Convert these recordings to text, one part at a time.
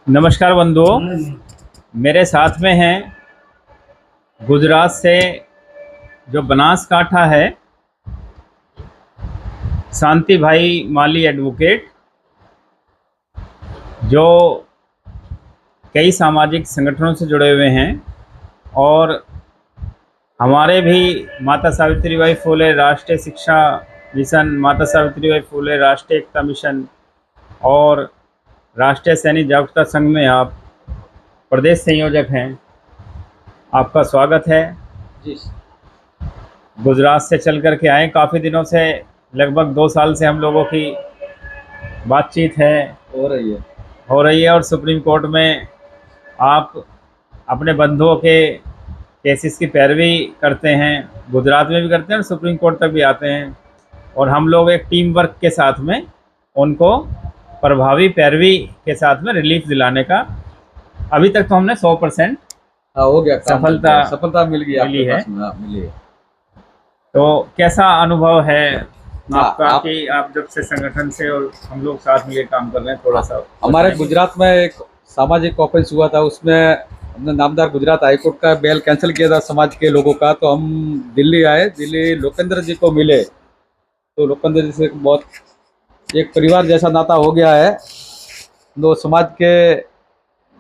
नमस्कार बंधुओं, मेरे साथ में हैं गुजरात से जो बनासकांठा है शांति भाई माली एडवोकेट, जो कई सामाजिक संगठनों से जुड़े हुए हैं और हमारे भी माता सावित्रीबाई फुले राष्ट्रीय शिक्षा मिशन, माता सावित्रीबाई फुले राष्ट्रीय एकता मिशन और राष्ट्रीय सैनिक जागरूकता संघ में आप प्रदेश संयोजक हैं। आपका स्वागत है। जी। गुजरात से चल कर के आए, काफ़ी दिनों से, लगभग 2 साल से हम लोगों की बातचीत है हो रही है और सुप्रीम कोर्ट में आप अपने बंधुओं के केसेस की पैरवी करते हैं। गुजरात में भी करते हैं और सुप्रीम कोर्ट तक भी आते हैं और हम लोग एक टीम वर्क के साथ में उनको प्रभावी पैरवी के साथ में रिलीफ दिलाने का, अभी तक तो हमने 100% हो गया, सफलता मिल गई, मिली है। मिली है। तो कैसा अनुभव है आपका आप कि आप जब से संगठन से और हम लोग साथ मिलकर काम कर रहे हैं? थोड़ा सा हमारे गुजरात में एक सामाजिक ऑफेंस हुआ था, उसमें हमने नामदार गुजरात हाईकोर्ट का बेल कैंसिल किया था समाज के लोगों का। तो हम दिल्ली आए, दिल्ली लोकेंद्र जी को मिले, तो लोकेंद्र जी से बहुत एक परिवार जैसा नाता हो गया है। तो समाज के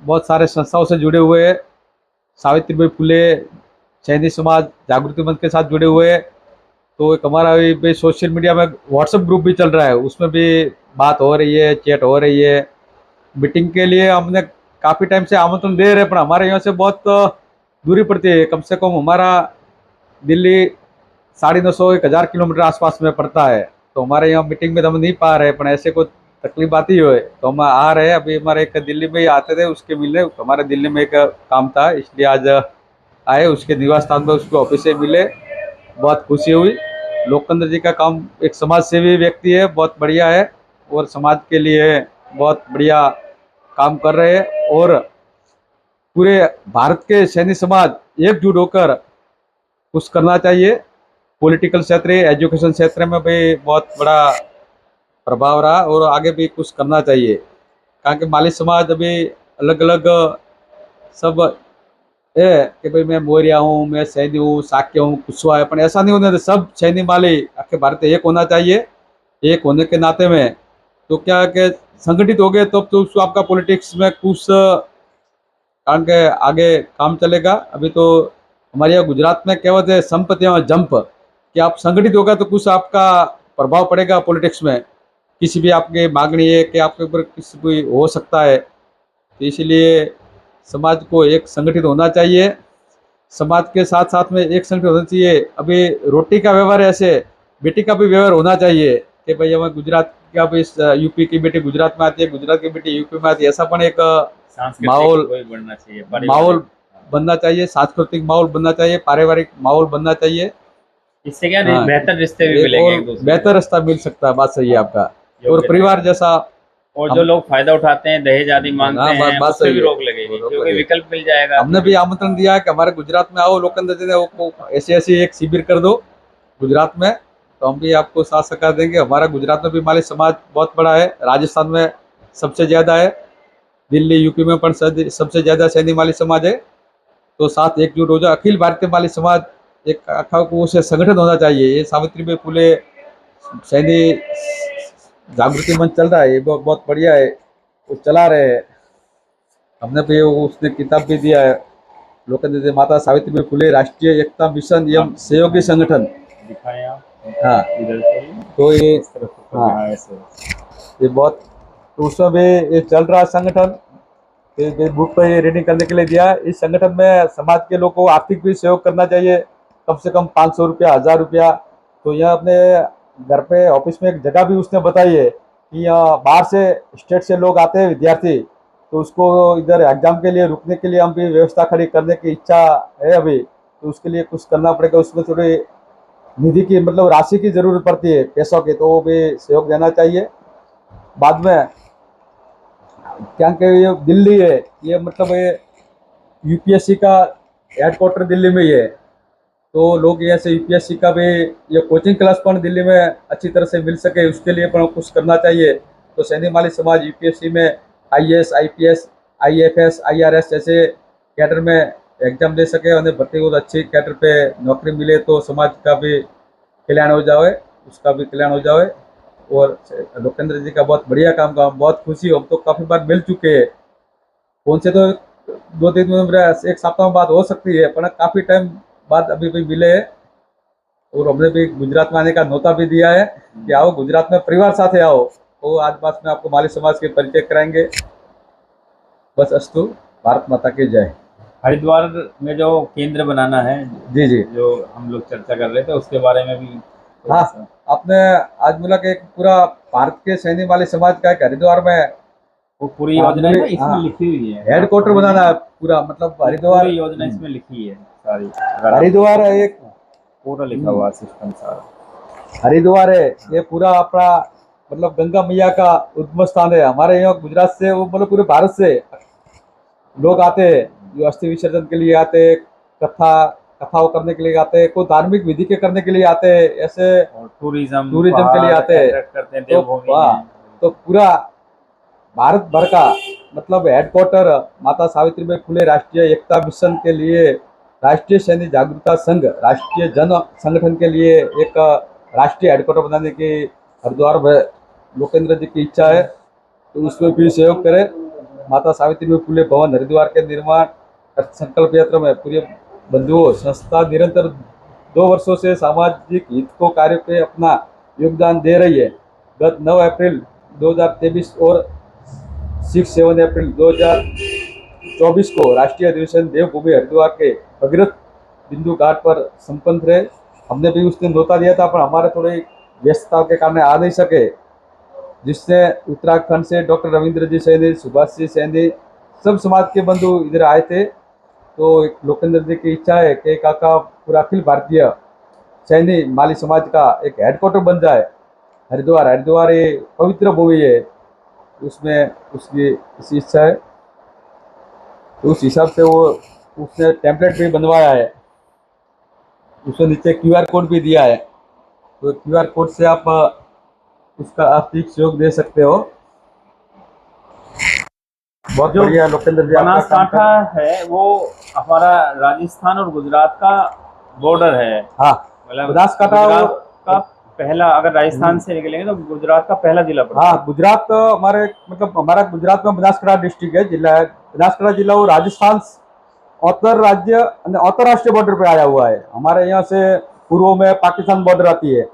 बहुत सारे संस्थाओं से जुड़े हुए, सावित्रीबाई फुले सैनिक समाज जागृति मंच के साथ जुड़े हुए। तो एक हमारा भी सोशल मीडिया में व्हाट्सएप ग्रुप भी चल रहा है, उसमें भी बात हो रही है, चैट हो रही है। मीटिंग के लिए हमने काफ़ी टाइम से आमंत्रण दे रहे हैं, पर हमारे यहाँ से बहुत दूरी पड़ती है। कम से कम हमारा दिल्ली 950-1000 किलोमीटर आसपास में पड़ता है। तो हमारे यहाँ मीटिंग में तो हम नहीं पा रहे, पर ऐसे कोई तकलीफ आती हो तो हम आ रहे हैं। अभी हमारे एक दिल्ली में ही आते थे, उसके मिलने हमारे दिल्ली में एक काम था, इसलिए आज आए। उसके निवास स्थान पर उसके ऑफिस से मिले, बहुत खुशी हुई। लोकेंद्र जी का काम, एक समाज सेवी व्यक्ति है, बहुत बढ़िया है और समाज के लिए बहुत बढ़िया काम कर रहे हैं। और पूरे भारत के सैनिक समाज एकजुट होकर कुछ करना चाहिए। पॉलिटिकल क्षेत्र, एजुकेशन क्षेत्र में भी बहुत बड़ा प्रभाव रहा और आगे भी कुछ करना चाहिए, कारण कि माली समाज अभी अलग अलग सब है कि भाई मैं मौर्या हूँ, मैं सैनी हूँ, शाक्य हूँ, कुशवा है, पर ऐसा नहीं होना चाहिए। सब सैनी माली आखिर भारत एक होना चाहिए। एक होने के नाते में तो क्या है कि संगठित हो गए तो उसको आपका पॉलिटिक्स में कुछ कारण के आगे काम चलेगा। अभी तो हमारे यहाँ गुजरात में कहावत है, संपत्ति में जंप, कि आप संगठित होगा तो कुछ आपका प्रभाव पड़ेगा पॉलिटिक्स में। किसी भी आपकी मांगनी है कि आपके ऊपर किसी कोई हो सकता है, तो इसीलिए समाज को एक संगठित होना चाहिए। समाज के साथ साथ में एक संगठित होना चाहिए। अभी रोटी का व्यवहार ऐसे, बेटी का भी व्यवहार होना चाहिए कि भाई हमें गुजरात का भी, यूपी की बेटी गुजरात में आती है, गुजरात की बेटी यूपी में आती है। ऐसा पण एक माहौल बनना चाहिए, सांस्कृतिक माहौल बनना चाहिए, पारिवारिक माहौल बनना चाहिए। इससे क्या हाँ, बेहतर रिश्ते भी मिलेंगे एक दूसरे बेहतर रास्ता मिल सकता है। बात सही है आपका। और परिवार जैसा, और जो लोग फायदा उठाते हैं, दहेज आदि मांगते हैं, बात उससे सही भी है, रोक लगेगी, क्योंकि विकल्प मिल जाएगा। हमने भी आमंत्रण दिया है कि हमारे गुजरात में आओ, लोकेंद्र जी ने वो ऐसी ऐसी एक शिविर कर दो गुजरात में, तो हम भी आपको साथ सहकार देंगे। हमारा गुजरात में भी माली समाज बहुत बड़ा है, राजस्थान में सबसे ज़्यादा है, दिल्ली यूपी में पण सबसे ज़्यादा सैनी माली समाज है। तो साथ एकजुट हो जाए, अखिल भारतीय माली समाज एक आखा को उसे संगठन होना चाहिए। ये सावित्रीबाई फुले सैनी जागृति मंच चल रहा है, ये बहुत बढ़िया है, वो चला रहे हैं। हमने भी उसने किताब भी दिया है, लोकेंद्र जी माता सावित्रीबाई फुले राष्ट्रीय एकता मिशन एवं सहयोगी संगठन दिखाया। हाँ, इधर से तो ये इस तरफ को हाँ, ऐसे। ये बहुत, तो उसमें भी ये चल रहा है संगठन। ये बुक पे ये रीडिंग करने के लिए दिया। इस संगठन में समाज के लोगों को आर्थिक भी सहयोग करना चाहिए, कम से कम 500 रुपया, 1000 रुपया। तो यहाँ अपने घर पे ऑफिस में एक जगह भी उसने बताई है कि यहाँ बाहर से स्टेट से लोग आते हैं विद्यार्थी, तो उसको इधर एग्जाम के लिए रुकने के लिए हम भी व्यवस्था खड़ी करने की इच्छा है अभी। तो उसके लिए कुछ करना पड़ेगा, उसमें थोड़ी निधि की, मतलब राशि की जरूरत पड़ती है, पैसों की, तो वो भी सहयोग देना चाहिए। बाद में क्या कि ये दिल्ली है, ये मतलब ये यूपीएससी का हेडक्वार्टर दिल्ली में ही है। तो लोग यहाँ से यूपीएससी का भी ये कोचिंग क्लास पर दिल्ली में अच्छी तरह से मिल सके, उसके लिए पण कुछ करना चाहिए। तो सैनी माली समाज यूपीएससी में आईएएस, आईपीएस IFS IRS जैसे कैडर में एग्जाम दे सके, उन्हें भर्ती हो, अच्छी कैडर पे नौकरी मिले तो समाज का भी कल्याण हो जाए, उसका भी कल्याण हो जाए। और लोकेंद्र जी का बहुत बढ़िया काम का बहुत खुशी हो, हम तो काफ़ी बार मिल चुके हैं फोन से, तो 2 दिन में मेरा एक सप्ताह बाद हो सकती है, पर काफ़ी टाइम बाद अभी भी मिले हैं। और हमने भी गुजरात में आने का न्योता भी दिया है कि आओ गुजरात में परिवार साथ आओ। तो आज बात में आपको माली समाज के परिचय कराएंगे। बस अस्तु, भारत माता की जय। हरिद्वार में जो केंद्र बनाना है, जी जी। जो हम लोग चर्चा कर रहे थे, उसके बारे में भी थोड़ा हाँ, सा। आपने आज मिला कि एक पूरा भारत के सैनी माली समाज का एक हरिद्वार में वो पूरी योजना है ना, इसमें हाँ, लिखी हुई है, हेडक्वार्टर बनाना है पूरा, मतलब हरिद्वार। पूरी योजना इसमें लिखी है सारी, अगर आप हरिद्वार एक पूरा लिखा हुआ सिस्टम सारा। हरिद्वार है ये पूरा अपना, मतलब गंगा मैया का उद्गम स्थान है। हमारे यहाँ गुजरात से, वो मतलब पूरे भारत से लोग आते हैं, जो अस्थि विसर्जन के लिए आते हैं, कथाओं करने के लिए आते हैं, कोई धार्मिक विधि के करने के लिए आते हैं, ऐसे और टूरिज्म टूरिज्म के लिए आते हैं। attract करते हैं, तो देवभूमि वाह, है। तो पूरा भारत भर का, मतलब हेडक्वार्टर माता सावित्रीबाई फुले राष्ट्रीय एकता मिशन के लिए, राष्ट्रीय सैनिक जागरूकता संघ, राष्ट्रीय जन संगठन के लिए एक राष्ट्रीय हेडक्वार्टर बनाने की हरिद्वार में लोकेंद्र जी की इच्छा है। तो उसमें भी सहयोग करें। माता सावित्रीबाई फुले भवन हरिद्वार के निर्माण संकल्प यात्रा में पूरे बंधुओं, संस्था निरंतर 2 वर्षों से सामाजिक हित को कार्य पे अपना योगदान दे रही है। गत 9 अप्रैल 2023 और 6-7 अप्रैल 2024 को राष्ट्रीय अधिवेशन देवभूमि हरिद्वार के भगीरथ बिंदु घाट पर संपन्न रहे। हमने भी उस दिन न्योता दिया था, पर हमारे थोड़ी व्यस्तता के कारण आ नहीं सके, जिससे उत्तराखंड से डॉक्टर रविंद्र जी सैनी, सुभाष जी सैनी, सब समाज के बंधु इधर आए थे। तो एक लोकेंद्र जी की इच्छा है कि काका पूरा अखिल भारतीय सैनी माली समाज का एक हेडक्वार्टर बन जाए हरिद्वार। हरिद्वार ये पवित्र भूमि है, उसमें उसकी इसी इच्छा है। तो उस हिसाब से वो उसने टेम्पलेट भी बनवाया है, उसमें नीचे QR कोड भी दिया है। तो QR कोड से आप उसका आर्थिक सहयोग दे सकते हो। बहुत जो बढ़िया लोकेंद्र जी, आपका काम बनासकांठा है वो हमारा राजस्थान और गुजरात का बॉर्डर है। हाँ, मतलब बनासकांठा गुजरात का पहला, अगर राजस्थान से निकलेंगे तो गुजरात का पहला जिला पड़ता है। हाँ, गुजरात तो हमारे, मतलब हमारा गुजरात में बनासकांठा डिस्ट्रिक्ट है, जिला है बनासकांठा जिला। वो राजस्थान अंतरराष्ट्रीय बॉर्डर पे आया हुआ है। हमारे यहाँ से पूर्व में पाकिस्तान बॉर्डर आती है।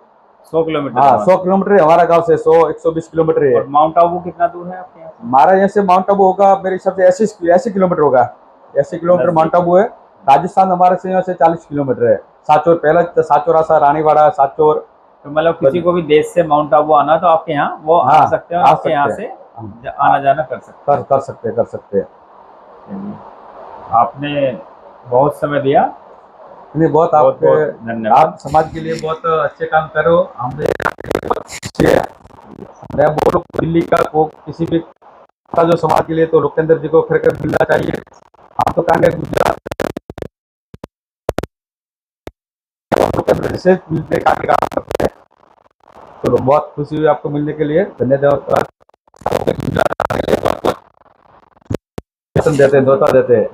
100 किलोमीटर। हाँ, 100 किलोमीटर है हमारा गांव से, 100-120 किलोमीटर है। और माउंट आबू कितना दूर है आपके यहाँ से? हमारा यहाँ से माउंट आबू होगा मेरे हिसाब से 80 किलोमीटर होगा। 80 किलोमीटर माउंट आबू है। राजस्थान हमारे से यहाँ से 40 किलोमीटर है। साचोर, पहला साचोर आसा, रानीवाड़ा, साचोर। तो मतलब किसी को भी देश से माउंट आबू आना तो आपके यहाँ वो आ सकते हैं, आपके यहाँ से आना जाना कर सकते हैं। कर सकते हैं। आपने बहुत समय दिया, नहीं, बहुत बहुत आपके, धन्यवाद। आप समाज के लिए बहुत अच्छे काम करो। हमने मैं बोलूँ दिल्ली का को किसी भी का जो समाज के लिए, तो लोकेंद्र जी को फिर कर मिलना चाहिए। हम तो कहेंगे गुजरात लोकेंद्र से मिलने का काम करते हैं। तो बहुत खुशी हुई आपको मिलने के लिए, धन्यवाद। देते हैं, न्योता देते हैं।